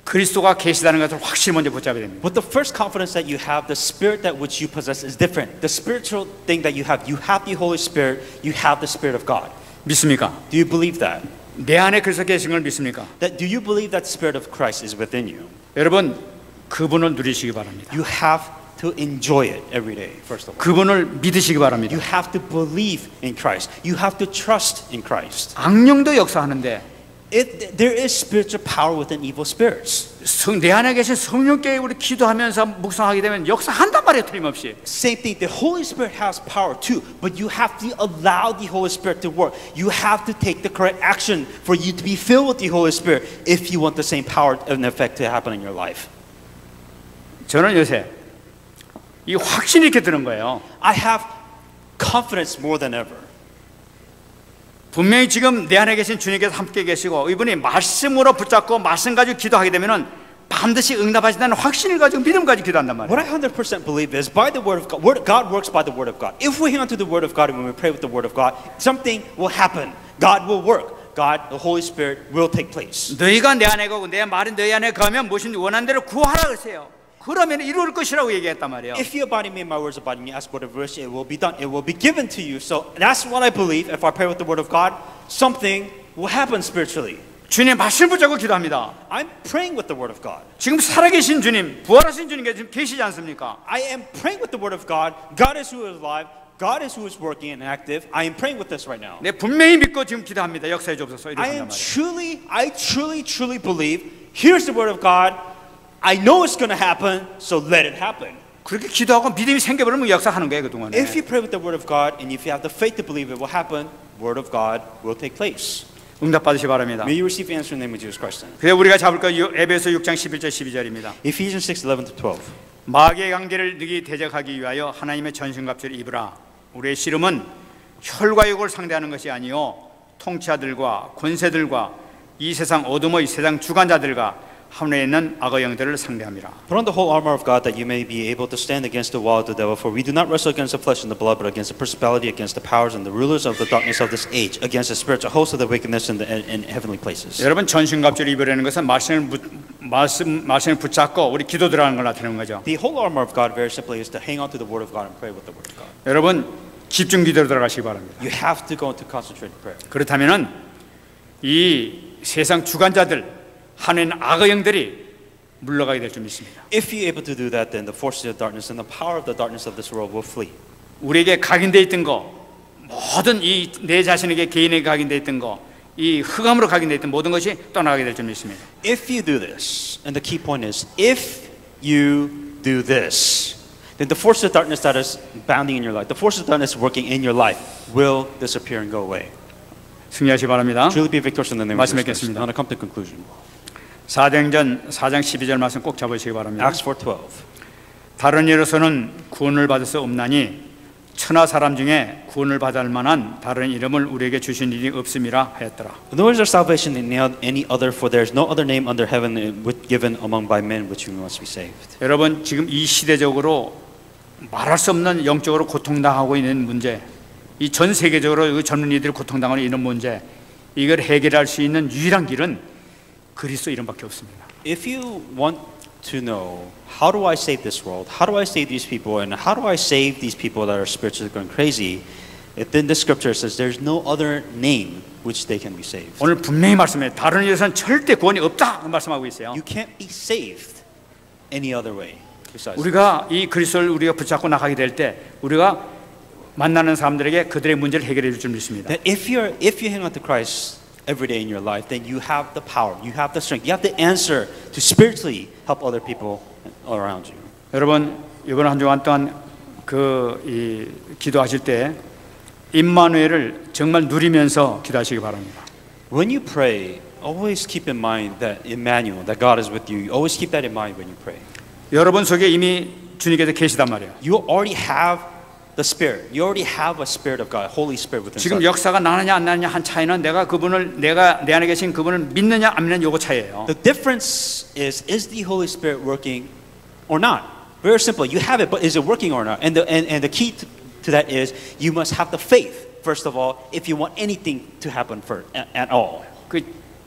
그리스도가 계시다는 것을 확실히 먼저 붙잡아야 됩니다. But the first confidence that you have, the spirit that which you possess is different. The spiritual thing that you have the Holy Spirit, you have the Spirit of God. 믿습니까? Do you believe that? 내 안에 그리스도 계신 걸 믿습니까? Do you believe that the Spirit of Christ is within you? 여러분 그분을 누리시기 바랍니다. You have to enjoy it every day, first of all. 그분을 믿으시기 바랍니다. You have to believe in Christ. You have to trust in Christ. 악령도 역사하는데 There is spiritual power within evil spirits. 내 안에 계신 성령께 우리 기도하면서 묵상하게 되면 역사한단 말이에요, 틀림없이. Same thing. The Holy Spirit has power too, but you have to allow the Holy Spirit to work. You have to take the correct action for you to be filled with the Holy Spirit if you want the same power and effect to happen in your life. 저는 요새 이 확신이 이렇게 드는 거예요. I have confidence more than ever. 분명히 지금 내 안에 계신 주님께서 함께 계시고 이분이 말씀으로 붙잡고 말씀 가지고 기도하게 되면은 반드시 응답하신다는 확신을 가지고 믿음 가지고 기도한단 말이에요. What I 100% believe is by the word of God, God works by the word of God. If we hang on to the word of God and when we pray with the word of God, something will happen. God will work. God, the Holy Spirit will take place. 너희가 내 안에 거고 내 말이 너희 안에 거하면 무엇인지 원하는 대로 구하라 그러세요. 그러면 이룰 것이라고 얘기했단 말이에요. If you abide in me, my words abide in me, ask whatever you wish, it will be done. It will be given to you. So that's what I believe. If I pray with the word of God, something will happen spiritually. 주님 말씀 붙잡고 기도합니다. I'm praying with the word of God. 지금 살아계신 주님, 부활하신 주님께서 지금 계시지 않습니까? I am praying with the word of God. God is who is alive. God is who is working and active. I am praying with this right now. 네, 분명히 믿고 지금 기도합니다. 역사해 주옵소서. I truly believe. Here's the word of God. I know it's going to happen, so let it happen. 그렇게 기도하고 믿음이 생겨버리면 역사하는 거예요, 그동안에. If you pray with the word of God and if you have the faith to believe it will happen, word of God will take place. 응답 받으시 바랍니다. May you receive answer in the name of Jesus Christ. 그래서 우리가 잡을 거 에베소 6장 11절 12절입니다. Ephesians 6:11-12. 마귀의 관계를 너희 대적하기 위하여 하나님의 전신갑주를 입으라. 우리의 씨름은 혈과 육을 상대하는 것이 아니요 통치자들과 권세들과 이 세상 어둠의 세상 주관자들과 하늘에 있는 악의 영들을 상대함이라. Put on the whole armor of God that you may be able to stand against the wall of the devil. For we do not wrestle against the flesh and the blood, but against the principality, against the powers and the rulers of the darkness of this age, against the spiritual hosts of the wickedness in heavenly places. 여러분 전신갑주를 입으라는 것은 말씀을 말씀을 붙잡고 우리 기도 들어가는 걸 나타내는 거죠. The whole armor of God, very simply, is to hang on to the Word of God and pray with the Word of God. 여러분 집중 기도로 들어가시기 바랍니다. You have to go into concentrated prayer. 그렇다면은 이 세상 주관자들 하는 악의 영들이 물러가게 될 줄 믿습니다. If you're able to do that, then the forces of darkness and the power of the darkness of this world will flee. 우리에게 각인되어 있던 거 모든 이 내 자신에게 개인에게 각인되어 있던 거 이 흑암으로 각인되어 있던 모든 것이 떠나가게 될 줄 믿습니다. If you do this, and the key point is, if you do this, then the forces of darkness that is bounding in your life, the forces of darkness working in your life will disappear and go away. 승리하시 바랍니다. Truly be victorious in the name of 말씀 Jesus Christ. 뵙겠습니다. I want to come to conclusion. 사도행전 4장 12절 말씀 꼭 잡으시기 바랍니다. Acts 4:12. 다른 이로서는 구원을 받을 수 없나니 천하 사람 중에 구원을 받을 만한 다른 이름을 우리에게 주신 일이 없음이라 하였더라. Nor is there salvation in any other, for there is no other name under heaven given among by men which we must be saved. 여러분 지금 이 시대적으로 말할 수 없는 영적으로 고통당하고 있는 문제, 이 전 세계적으로 젊은이들이 고통당하는 이런 문제, 이걸 해결할 수 있는 유일한 길은 그리스도 이름밖에 없습니다. If you want to know how do I save this world, how do I save these people, and how do I save these people that are spiritually going crazy, then the scripture says there's no other name which they can be saved. 오늘 분명히 말씀해요. 다른 일에서는 절대 구원이 없다 말씀하고 있어요. You can't be saved any other way besides. 우리가 이 그리스도를 우리가 붙잡고 나가게 될 때 우리가 만나는 사람들에게 그들의 문제를 해결해 줄 줄 믿습니다. That if you hang on to Christ every day in your life, then you have the power, you have the strength, you have the answer to spiritually help other people around you. 여러분 이번 한 주간 동안 기도하실 때 임마누엘을 정말 누리면서 기도하시기 바랍니다. When you pray, always keep in mind that Emmanuel, that God is with you. Always keep that in mind when you pray. 여러분 속에 이미 주님께서 계시단 말이에요. You already have the Spirit. You already have a Spirit of God, Holy Spirit within 지금 you. 역사가 나느냐 안 나느냐 한 차이는 내가 내 안에 계신 그분을 믿느냐 안 믿느냐 요거 차이예요. The difference is the Holy Spirit working or not? Very simple. You have it, but is it working or not? And the key to that is you must have the faith. First of all, if you want anything to happen at all. 그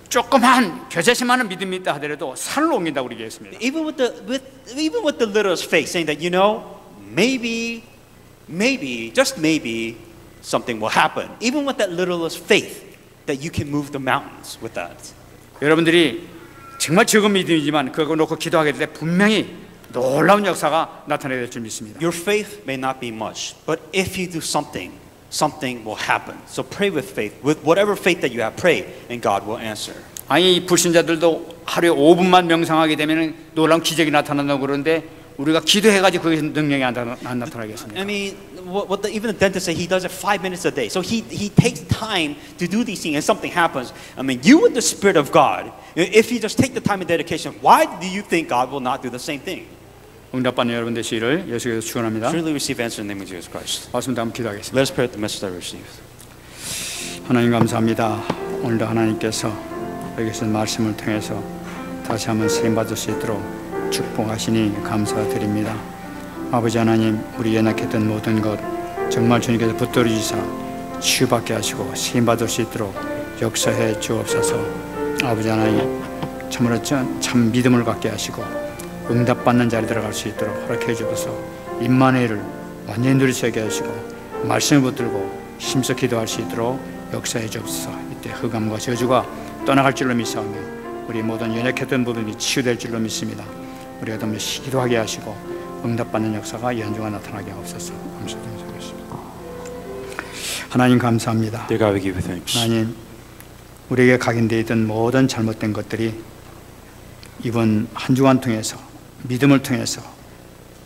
조그만 겨자씨만한 믿음이 있다 하더라도 산을 옮긴다고 우리 얘기했습니다. Even with the littlest faith, saying that maybe, just maybe, something will happen. Even with that littlest faith, that you can move the mountains with that. 여러분들이 정말 적은 믿음이지만 그거 놓고 기도하게 될 때 분명히 놀라운 역사가 나타나게 될 줄 믿습니다. Your faith may not be much, but if you do something will happen. So pray with faith. With whatever faith that you have, pray, and God will answer. 아니 불신자들도 하루에 5분만 명상하게 되면 놀라운 기적이 나타난다고 그러는데 우리가 기도해가지고 거기서 능력이 안 나타나겠습니까? I mean, even the dentist say he does it 5 minutes a day. So he takes time to do these things, and something happens. I mean, you with the Spirit of God, if you just take the time and dedication, why do you think God will not do the same thing? 응답받는 여러분 되시기를 예수께서 축원합니다. Surely receive answer in the name of Jesus Christ. 말씀 다음 기도하겠습니다. Let us pray the message that we received. 하나님 감사합니다. 오늘도 하나님께서 여기서 말씀을 통해서 다시 한번 쓰임받을 수 있도록 축복하시니 감사드립니다. 아버지 하나님, 우리 연약했던 모든 것 정말 주님께서 붙들어 주시사 치유받게 하시고 쓰임받을 수 있도록 역사해 주옵소서. 아버지 하나님, 참으로 참 믿음을 갖게 하시고 응답받는 자리에 들어갈 수 있도록 허락해 주옵소서. 임마누엘을 완전히 누리게 하시고 말씀을 붙들고 힘써 기도할 수 있도록 역사해 주옵소서. 이때 흑암과 저주가 떠나갈 줄로 믿사오며 우리 모든 연약했던 부분이 치유될 줄로 믿습니다. 우리가 더 기도하게 하시고 응답받는 역사가 연중한 나타나게 하옵소서. 감사드립니다. 하나님 감사합니다. Dear God, we give you thanks. 하나님, 우리에게 각인되어 있던 모든 잘못된 것들이 이번 한 주간 통해서 믿음을 통해서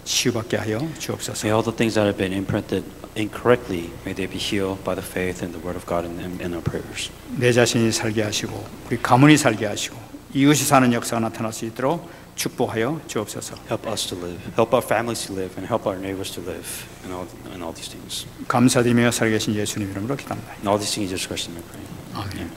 치유받게 하여 주옵소서. May all the things that have been imprinted incorrectly, may they be healed by the faith and the word of God in our prayers. 내 자신이 살게 하시고 우리 가문이 살게 하시고 이웃이 사는 역사가 나타날 수 있도록 축복하여 주옵소서. Help us to live, help our families to live, and help our neighbors to live, and all these things. 감사드리며 살아계신 예수님 이름으로 기도합니다. And all these things, Jesus Christ, in my prayer. 아멘.